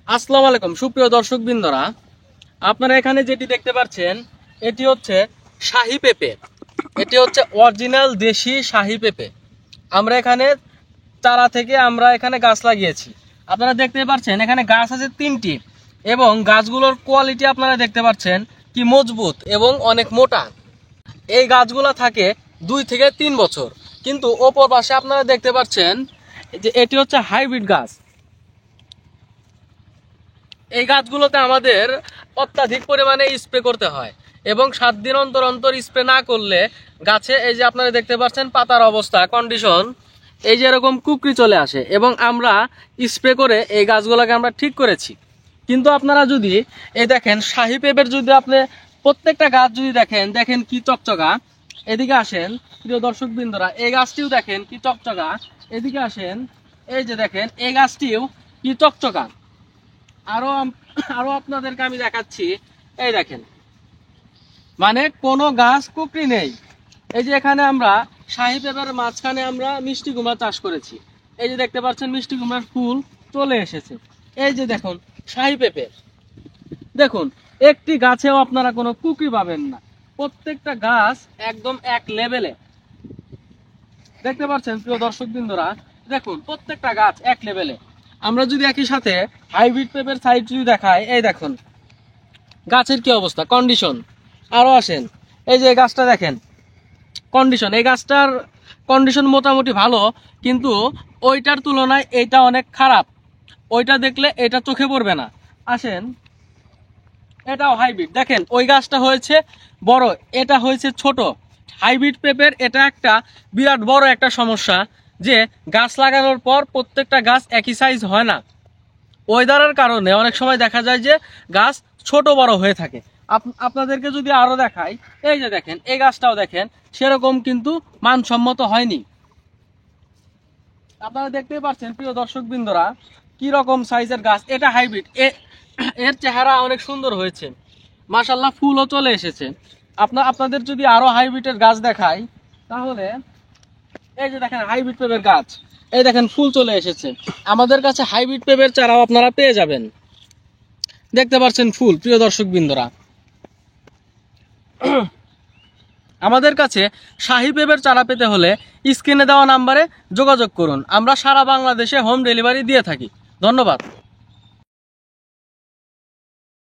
আসসালামু আলাইকুম সুপ্রিয় দর্শকবৃন্দরা, আপনারা এখানে যেটি দেখতে পাচ্ছেন এটি হচ্ছে শাহী পেঁপে। এটি হচ্ছে অরিজিনাল দেশি শাহী পেঁপে। আমরা এখানে চারা থেকে আমরা এখানে গাছ লাগিয়েছি। আপনারা দেখতে পাচ্ছেন এখানে গাছ আছে 3টি এবং গাছগুলোর কোয়ালিটি আপনারা দেখতে পাচ্ছেন কি মজবুত এবং অনেক মোটা। এই গাছগুলো থাকে 2 থেকে 3 বছর, কিন্তু ওপর পাশে আপনারা দেখতে পাচ্ছেন যে এটি হচ্ছে হাইব্রিড গাছ। এই গাছগুলোতে আমাদের অত্যাধিক পরিমাণে স্প্রে করতে হয় এবং 7 দিন অন্তর অন্তর স্প্রে না করলে গাছে এই যে আপনারা দেখতে পাচ্ছেন পাতার অবস্থা কন্ডিশন এই যে এরকম কুকরি চলে আসে এবং আমরা স্প্রে করে এই গাছগুলোকে আমরা ঠিক করেছি। কিন্তু আপনারা যদি এই দেখেন শাহী পেঁপের যদি আপনি প্রত্যেকটা গাছ যদি দেখেন কি চকচকা। এদিকে আসেন প্রিয় দর্শকবৃন্দরা, এই গাছটিও দেখেন কি চকচকা। এদিকে আসেন, এই যে দেখেন এই গাছটিও কি চকচকা। আরো আরো আপনাদেরকে আমি দেখাচ্ছি, এই দেখেন মানে কোনো গাছ কুকরি নেই। এই যে এখানে আমরা শাহী পেঁপের মাঝখানে আমরা মিষ্টি কুমড়া চাষ করেছি। এই যে দেখতে পাচ্ছেন মিষ্টি কুমড়ার ফুল চলে এসেছে। এই যে দেখুন শাহী পেঁপে, দেখুন একটি গাছেও আপনারা কোনো কুকরি পাবেন না। প্রত্যেকটা গাছ একদম এক লেভেলে দেখতে পাচ্ছেন প্রিয় দর্শকবৃন্দরা। দেখুন প্রত্যেকটা গাছ এক লেভেলে। আমরা যদি একই সাথে হাইব্রিড পেঁপের সাইজ যদি দেখাই, এই দেখুন গাছের কি অবস্থা কন্ডিশন। আরো আসেন, এই যে গাছটা দেখেন কন্ডিশন, এই গাছটার কন্ডিশন মোটামুটি ভালো, কিন্তু ওইটার তুলনায় এইটা অনেক খারাপ। ওইটা দেখলে এটা চোখে পড়বে না। আসেন, এটাও হাইব্রিড, দেখেন ওই গাছটা হয়েছে বড়, এটা হয়েছে ছোট। হাইব্রিড পেঁপের এটা একটা বিরাট বড় একটা সমস্যা যে গাছ লাগানোর পর প্রত্যেকটা গাছ একই সাইজ হয় না। ওয়েদারের কারণে অনেক সময় দেখা যায় যে গাছ ছোট বড় হয়ে থাকে। আপনাদেরকে যদি আরো দেখাই, এই যে দেখেন এই গাছটাও দেখেন সেরকম কিন্তু মানসম্মত হয়নি। আপনারা দেখতেই পাচ্ছেন প্রিয় দর্শকবৃন্দরা কি রকম সাইজের গাছ। এটা হাইব্রিড, এর চেহারা অনেক সুন্দর হয়েছে, মাশাআল্লাহ ফুলও চলে এসেছে। আপনাদের যদি আরো হাইব্রিডের গাছ দেখাই, তাহলে এই যে দেখেন হাইব্রিড পেঁপের গাছ, এই দেখেন ফুল চলে এসেছে। আমাদের কাছে হাইব্রিড পেঁপের চারাও আপনারা পেয়ে যাবেন। দেখতে পাচ্ছেন ফুল প্রিয় দর্শকবৃন্দরা। আমাদের কাছে শাহী পেঁপের চারা পেতে হলে স্ক্রিনে দেওয়া নাম্বারে যোগাযোগ করুন। আমরা সারা বাংলাদেশে হোম ডেলিভারি দিয়ে থাকি। ধন্যবাদ।